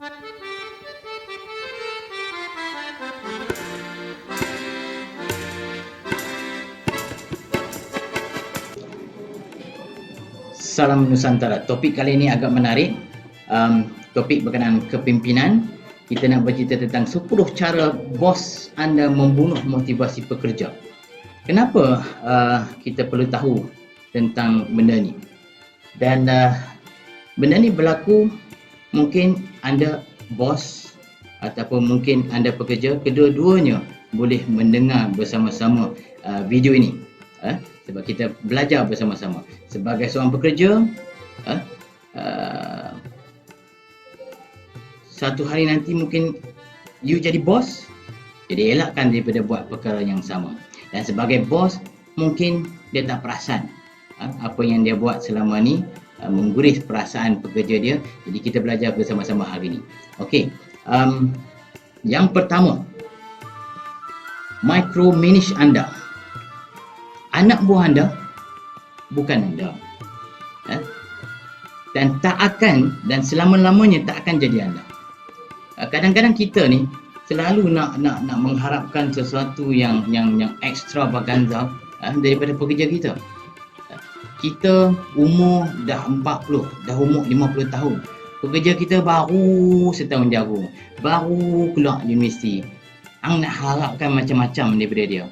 Salam Nusantara. Topik kali ini agak menarik. Topik berkenaan kepimpinan. Kita nak bercerita tentang 10 cara bos anda membunuh motivasi pekerja. Kenapa kita perlu tahu tentang benda ni? Dan benda ni berlaku mungkin anda bos ataupun mungkin anda pekerja, kedua-duanya boleh mendengar bersama-sama video ini. Sebab kita belajar bersama-sama. Sebagai seorang pekerja, satu hari nanti mungkin you jadi bos, jadi elakkan daripada buat perkara yang sama. Dan sebagai bos, mungkin dia tak perasan apa yang dia buat selama ni mengguris perasaan pekerja dia. Jadi kita belajar bersama-sama hari ni. Okey, yang pertama, micromanage anda. Anak buah anda bukan anda, dan tak akan, dan selama-lamanya tak akan jadi anda. Kadang-kadang kita ni selalu nak mengharapkan sesuatu yang extravaganza daripada pekerja kita. Kita umur dah 40, dah umur 50 tahun. Pekerja kita baru setahun jagung, baru keluar universiti. Ang nak harapkan macam-macam daripada dia.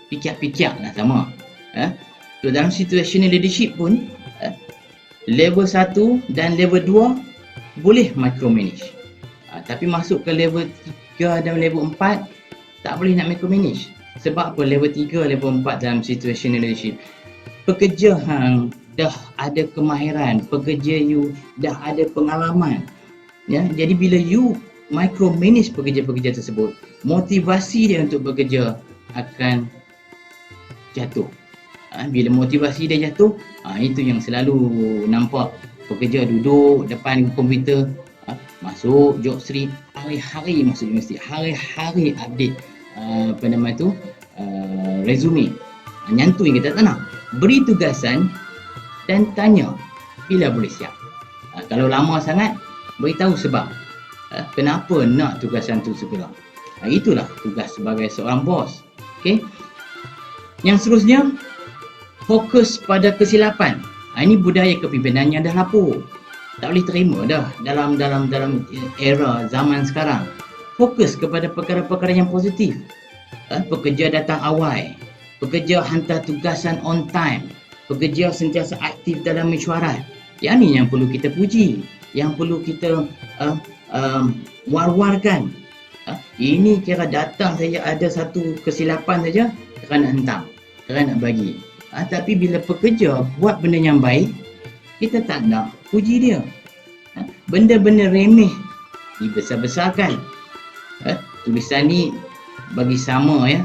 Pikir-pikir lah sama. So, dalam situational leadership pun, level 1 dan level 2 boleh micromanage. Tapi masuk ke level 3 dan level 4, tak boleh nak micromanage. Sebab apa? Level 3, level 4 dalam situational leadership, pekerja hang dah ada kemahiran, pekerja you dah ada pengalaman. Jadi bila you micromanage pekerja-pekerja tersebut, motivasi dia untuk bekerja akan jatuh. Bila motivasi dia jatuh, itu yang selalu nampak pekerja duduk depan komputer, masuk job street, hari-hari masuk universiti, hari-hari update resume. Nyantui kita tak nak. Beri tugasan dan tanya bila boleh siap. Kalau lama sangat, beritahu sebab kenapa nak tugasan tu segera. Itulah tugas sebagai seorang bos. Okey. Yang seterusnya, fokus pada kesilapan. Ini budaya kepimpinan yang dah lapuk. Tak boleh terima dah dalam era zaman sekarang. Fokus kepada perkara-perkara yang positif. Pekerja datang awal, pekerja hantar tugasan on time, pekerja sentiasa aktif dalam mesyuarat. Yang ni yang perlu kita puji, yang perlu kita war-warkan. Ini kira datang saja ada satu kesilapan saja, kira nak hentam, kira nak bagi. Tapi bila pekerja buat benda yang baik, kita tak nak puji dia. Benda-benda remeh dibesar-besarkan. Tulisan ni bagi sama ya.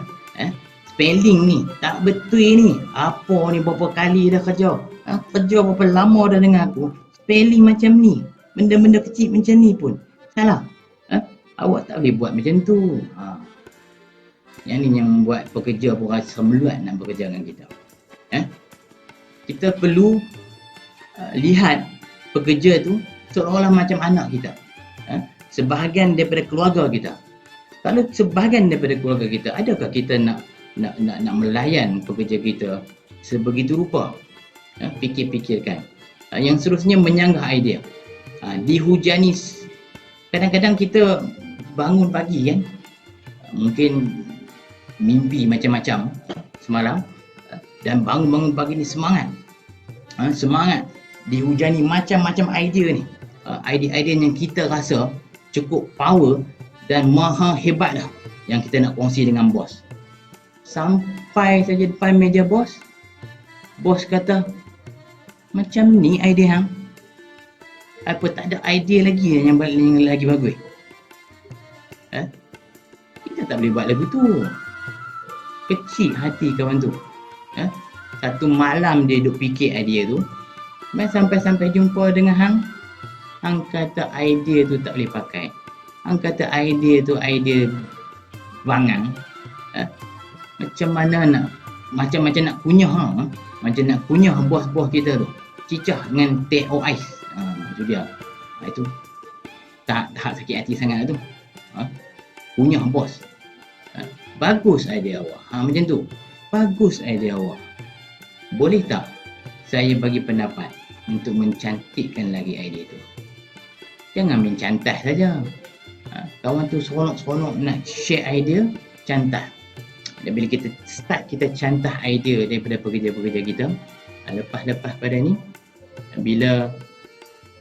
Spelling ni tak betul ni. Apa ni berapa kali dah kerja. Kerja berapa lama dah dengan aku. Spelling macam ni. Benda-benda kecil macam ni pun salah. Awak tak boleh buat macam tu. Yang ni yang membuat pekerja pun rasa meluat nak bekerja dengan kita. Kita perlu lihat pekerja tu seolah-olah macam anak kita. Sebahagian daripada keluarga kita. Kalau sebahagian daripada keluarga kita, adakah kita nak melayan pekerja kita sebegitu rupa? Fikir-fikirkan. Yang seterusnya, menyanggah idea. Dihujani. Kadang-kadang kita bangun pagi kan, mungkin mimpi macam-macam semalam, dan bangun pagi ni semangat. Semangat dihujani macam-macam idea ni. Idea-idea yang kita rasa cukup power dan maha hebat dah yang kita nak kongsi dengan bos. Sampai saja depan meja bos, bos kata, macam ni idea hang. Apa tak ada idea lagi yang lagi bagus? Kita tak boleh buat lagu tu. Kecil hati kawan tu. Satu malam dia duk fikir idea tu, sampai jumpa dengan hang. Hang kata idea tu tak boleh pakai. Hang kata idea tu idea bangang. Macam nak kunyah macam nak kunyah bos-bos kita tu. Cicah dengan teh ais. Itu dia. Itu tak sakit hati sangat tu. Punya bos. Bagus idea awak. Macam tu. Bagus idea awak. Boleh tak saya bagi pendapat untuk mencantikkan lagi idea tu? Jangan main cantas saja. Kawan tu seronok-seronok nak share idea, cantas. Dan bila kita start, kita cantas idea daripada pekerja-pekerja kita. Lepas-lepas pada ni, bila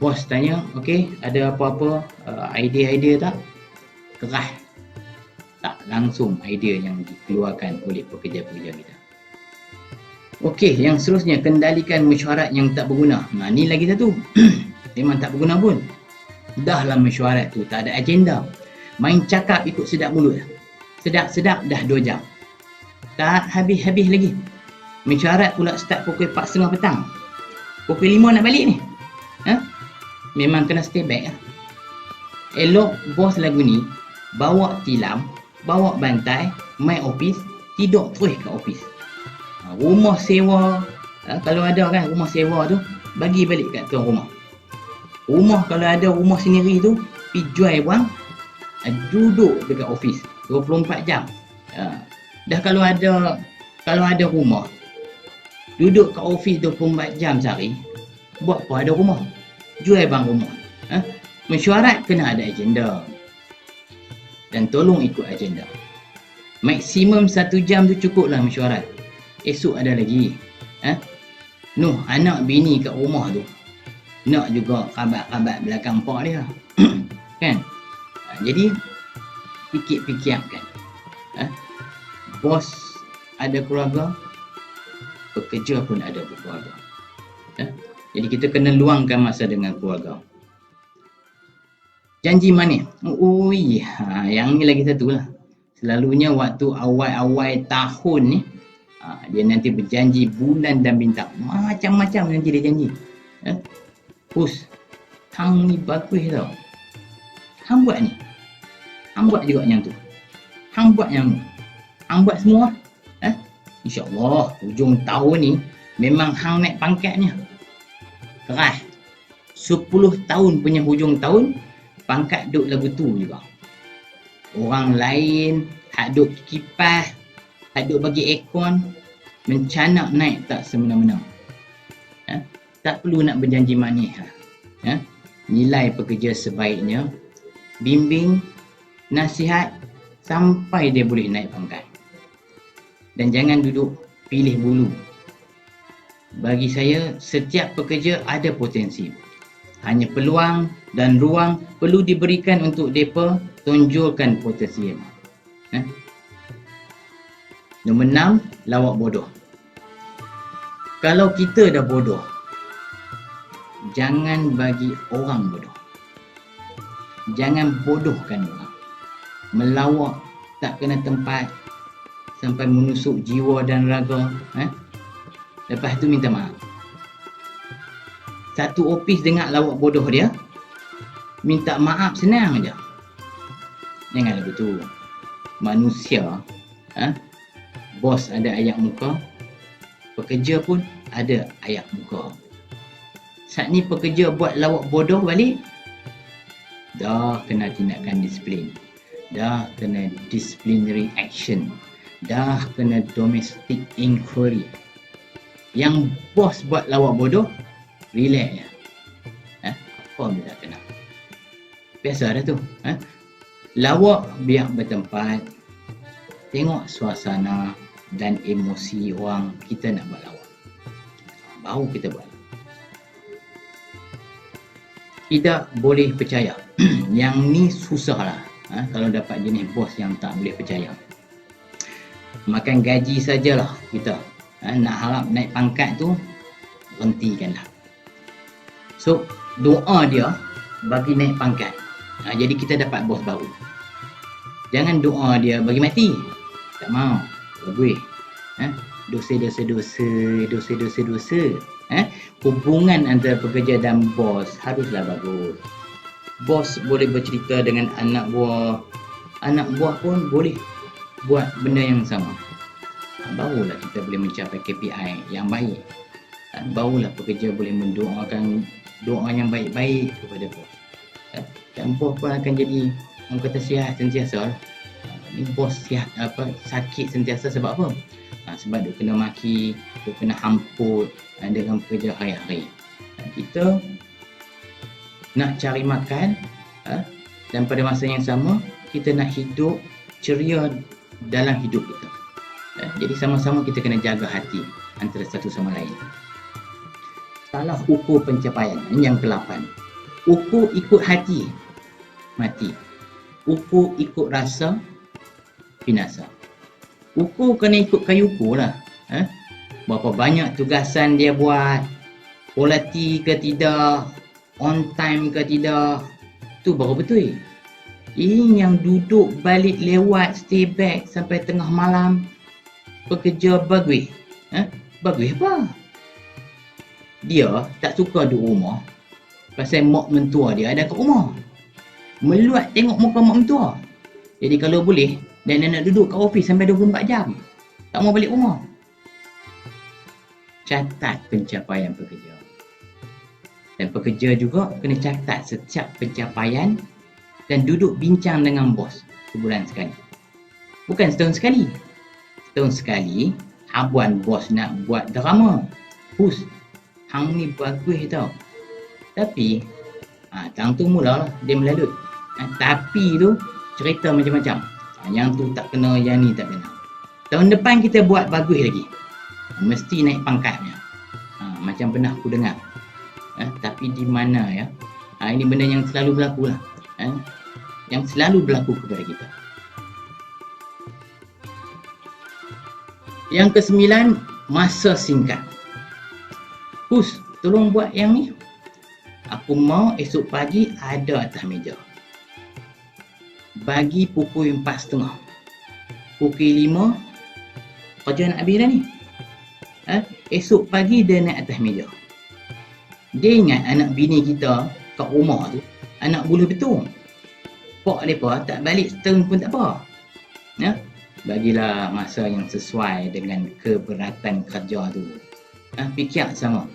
bos tanya, okey, ada apa-apa idea-idea tak? Kerah. Tak langsung idea yang dikeluarkan oleh pekerja-pekerja kita. Okey, yang seterusnya, kendalikan mesyuarat yang tak berguna. Ni lagi satu. Memang tak berguna pun. Dahlah mesyuarat tu tak ada agenda. Main cakap ikut sedap mulut. Sedap-sedap dah 2 jam. Tak habis-habis lagi. Mesyuarat pula start pukul 4.30 petang. Pukul 5 nak balik ni. Memang kena stay back lah. Elok bos lagu ni bawa tilam, bawa bantai, main office, tidur terus kat office. Rumah sewa, kalau ada kan rumah sewa tu, bagi balik kat tuan rumah. Rumah kalau ada rumah sendiri tu, pergi jual wang, duduk dekat office 24 jam. Dah kalau ada rumah, duduk kat office 24 jam sehari, buat apa ada rumah? Jual bang rumah. Mesyuarat kena ada agenda. Dan tolong ikut agenda. Maksimum 1 jam tu cukup lah mesyuarat. Esok ada lagi. Noh, anak bini kat rumah tu nak juga khabat-khabat belakang pak dia. Kan? Jadi fikir-fikirkan. Bos ada keluarga, pekerja pun ada keluarga. Jadi kita kena luangkan masa dengan keluarga. Janji manis. Yang ni lagi satu lah. Selalunya waktu awal-awal tahun ni, dia nanti berjanji bulan dan bintang. Macam-macam nanti dia janji. Pus, hang ni bagus tau. Hang buat ni. Hang buat juga yang tu. Hang buat yang ni. Hang buat semua. InsyaAllah, hujung tahun ni memang hang naik pangkatnya. Keras. 10 tahun punya hujung tahun, pangkat duk lagu tu juga. Orang lain hak duk kipas, hak duk bagi aircon, mencanak naik tak semena-mena. Tak perlu nak berjanji manis. Nilai pekerja sebaiknya, bimbing, nasihat sampai dia boleh naik pangkat. Dan jangan duduk pilih bulu. Bagi saya, setiap pekerja ada potensi. Hanya peluang dan ruang perlu diberikan untuk mereka tunjulkan potensi. Nombor 6, lawak bodoh. Kalau kita dah bodoh, jangan bagi orang bodoh. Jangan bodohkan orang. Melawak tak kena tempat sampai menusuk jiwa dan raga. Lepas tu minta maaf. Satu ofis dengar lawak bodoh dia, minta maaf senang aja. Jangan begitu. Manusia, bos ada ayak muka, pekerja pun ada ayak muka. Saat ni pekerja buat lawak bodoh balik, dah kena tindakan disiplin, dah kena disciplinary action, dah kena domestic inquiry. Yang bos buat lawak bodoh, relax je. Apa dia tak kena. Biasa dah tu. Lawak biar bertempat. Tengok suasana dan emosi orang kita nak buat lawak. Baru kita buat. Tidak boleh percaya. Yang ni susah lah. Kalau dapat jenis bos yang tak boleh percaya. Makan gaji sajalah kita. Nak harap naik pangkat tu, hentikanlah. So, doa dia bagi naik pangkat. Jadi kita dapat bos baru. Jangan doa dia bagi mati. Tak mau. Bagus. Dosa. Hubungan antara pekerja dan bos haruslah bagus. Bos boleh bercerita dengan anak buah. Anak buah pun boleh buat benda yang sama. Barulah kita boleh mencapai KPI yang baik. Barulah pekerja boleh mendoakan doa yang baik-baik kepada bos. dan bos pun akan jadi orang kata sihat sentiasa lah. Ni bos sihat sakit sentiasa sebab apa? Sebab dia kena maki, dia kena hamput dengan pekerja hari-hari. Kita nak cari makan dan pada masa yang sama kita nak hidup ceria dalam hidup kita. Jadi sama-sama kita kena jaga hati antara satu sama lain. Salah ukur pencapaian yang ke-8. Ukur ikut hati, mati. Ukur ikut rasa, binasa. Ukur kena ikut kayu ukur lah. Berapa banyak tugasan dia buat, quality ke tidak, on time ke tidak, tu baru betul. Ini yang duduk balik lewat, stay back sampai tengah malam, pekerja bagus. Bagus apa? Dia tak suka duduk rumah pasal mak mentua dia ada kat rumah. Meluat tengok muka mak mentua. Jadi kalau boleh, dan dia nak duduk kat ofis sampai 24 jam. Tak mau balik rumah. Catat pencapaian pekerja. Dan pekerja juga kena catat setiap pencapaian dan duduk bincang dengan bos sebulan sekali. Bukan setahun sekali. Setahun sekali, habuan bos nak buat drama. Hus, hang ni bagus tau. Tapi, tang tu mulalah dia melalut. Tapi tu, cerita macam-macam. Yang tu tak kena, yang ni tak kena. Tahun depan kita buat bagus lagi. Mesti naik pangkatnya. Macam pernah aku dengar. Tapi di mana ya? Ini benda yang selalu berlaku lah. Yang selalu berlaku kepada kita. Yang ke-9, masa singkat. Hus, tolong buat yang ni. Aku mau esok pagi ada atas meja. Bagi pukul 4.30. Pukul 5, kerja nak habis dah ni. Esok pagi dia naik atas meja. Dia ingat anak bini kita kat rumah tu, anak buluh betul. Pak mereka tak balik setahun pun tak apa. Bagilah masa yang sesuai dengan keberatan kerja tu. Fikir sama.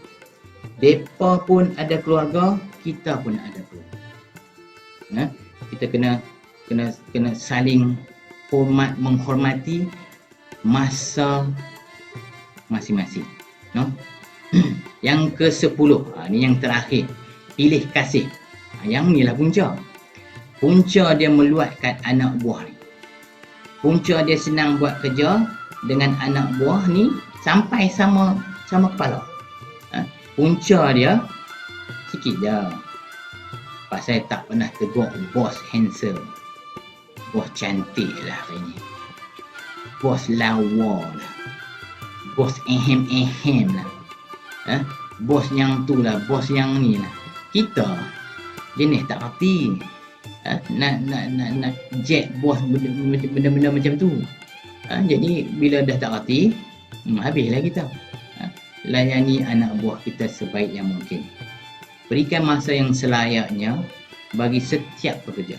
Mereka pun ada keluarga, kita pun ada keluarga. Kita kena saling menghormati masa masing-masing. Yang ke-10, ni yang terakhir, pilih kasih. Yang ni lah punca. Punca dia meluatkan anak buah ni. Punca dia senang buat kerja dengan anak buah ni sampai sama kepala. Punca dia sikit je. Pasal tak pernah tegur bos handsome. Bos cantik lah hari ni. Bos lawa lah. Bos ehem lah. Bos yang tu lah, bos yang ni lah. Kita jenis tak reti. Nak jet bos benda-benda macam tu. Jadi bila dah tak reti, habislah kita. Layani anak buah kita sebaik yang mungkin. Berikan masa yang selayaknya bagi setiap pekerja.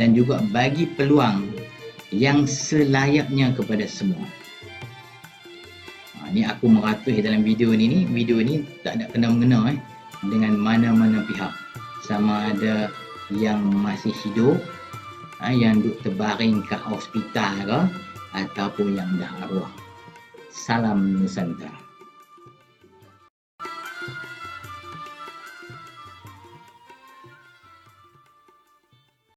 Dan juga bagi peluang yang selayaknya kepada semua. Ni aku meratus dalam video ni. Video ni tak ada kena-mengena dengan mana-mana pihak. Sama ada yang masih hidup, yang duduk terbaring kat hospital ke, ataupun yang dah arwah. Salam Nusantara.